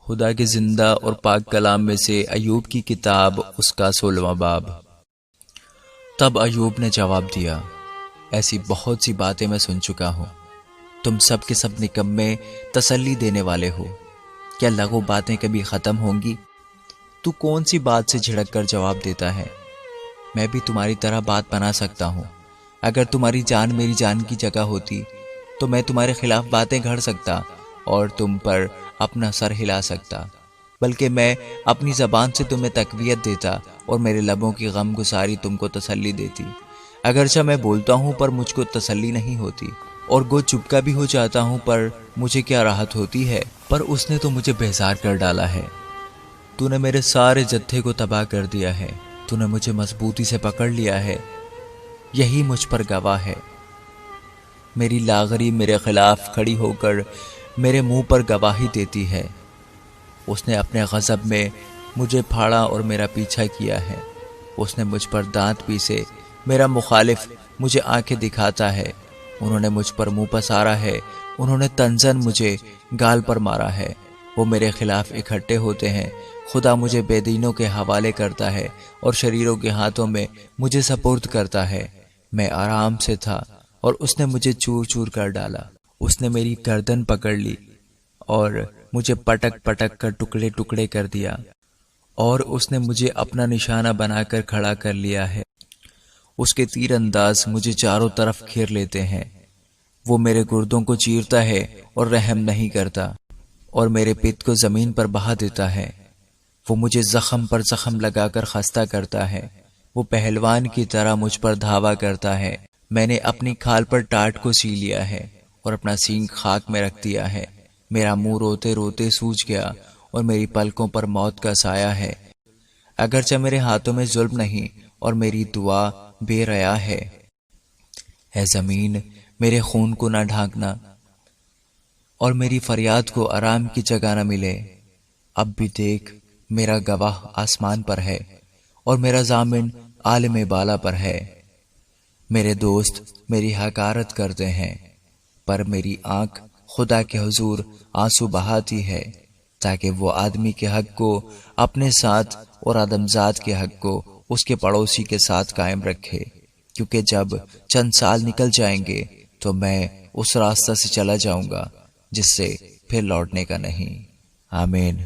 خدا کے زندہ اور پاک کلام میں سے ایوب کی کتاب اس کا 16واں باب۔ تب ایوب نے جواب دیا، ایسی بہت سی باتیں میں سن چکا ہوں، تم سب کے سب نکمے تسلی دینے والے ہو، کیا لغو باتیں کبھی ختم ہوں گی؟ تو کون سی بات سے جھڑک کر جواب دیتا ہے؟ میں بھی تمہاری طرح بات بنا سکتا ہوں، اگر تمہاری جان میری جان کی جگہ ہوتی تو میں تمہارے خلاف باتیں گھڑ سکتا اور تم پر اپنا سر ہلا سکتا، بلکہ میں اپنی زبان سے تمہیں تقویت دیتا اور میرے لبوں کی غم گساری تم کو تسلی دیتی۔ اگرچہ میں بولتا ہوں پر مجھ کو تسلی نہیں ہوتی، اور گو چپکا بھی ہو جاتا ہوں پر مجھے کیا راحت ہوتی ہے؟ پر اس نے تو مجھے بیزار کر ڈالا ہے، تو نے میرے سارے جتھے کو تباہ کر دیا ہے، تو نے مجھے مضبوطی سے پکڑ لیا ہے، یہی مجھ پر گواہ ہے۔ میری لاغری میرے خلاف کھڑی ہو کر میرے منہ پر گواہی دیتی ہے۔ اس نے اپنے غضب میں مجھے پھاڑا اور میرا پیچھا کیا ہے، اس نے مجھ پر دانت پیسے، میرا مخالف مجھے آنکھیں دکھاتا ہے، انہوں نے مجھ پر منہ پسارا ہے، انہوں نے تنزن مجھے گال پر مارا ہے، وہ میرے خلاف اکٹھے ہوتے ہیں، خدا مجھے بے دینوں کے حوالے کرتا ہے اور شریروں کے ہاتھوں میں مجھے سپرد کرتا ہے۔ میں آرام سے تھا اور اس نے مجھے چور چور کر ڈالا، اس نے میری گردن پکڑ لی اور مجھے پٹک پٹک کر ٹکڑے ٹکڑے کر دیا، اور اس نے مجھے اپنا نشانہ بنا کر کھڑا کر لیا ہے۔ اس کے تیر انداز مجھے چاروں طرف گھیر لیتے ہیں، وہ میرے گردوں کو چیرتا ہے اور رحم نہیں کرتا، اور میرے پت کو زمین پر بہا دیتا ہے۔ وہ مجھے زخم پر زخم لگا کر خستہ کرتا ہے، وہ پہلوان کی طرح مجھ پر دھاوا کرتا ہے۔ میں نے اپنی کھال پر ٹاٹ کو سی لیا ہے اور اپنا سینگ خاک میں رکھ دیا ہے، میرا منہ روتے روتے سوج گیا اور میری پلکوں پر موت کا سایہ ہے۔ اگرچہ میرے ہاتھوں میں ظلم نہیں اور میری دعا بے ریا ہے، اے زمین میرے خون کو نہ ڈھانکنا اور میری فریاد کو آرام کی جگہ نہ ملے۔ اب بھی دیکھ، میرا گواہ آسمان پر ہے اور میرا ضامن عالم بالا پر ہے۔ میرے دوست میری حقارت کرتے ہیں، پر میری آنکھ خدا کے حضور آنسو بہاتی ہے، تاکہ وہ آدمی کے حق کو اپنے ساتھ اور آدمزاد کے حق کو اس کے پڑوسی کے ساتھ قائم رکھے، کیونکہ جب چند سال نکل جائیں گے تو میں اس راستہ سے چلا جاؤں گا جس سے پھر لوٹنے کا نہیں۔ آمین۔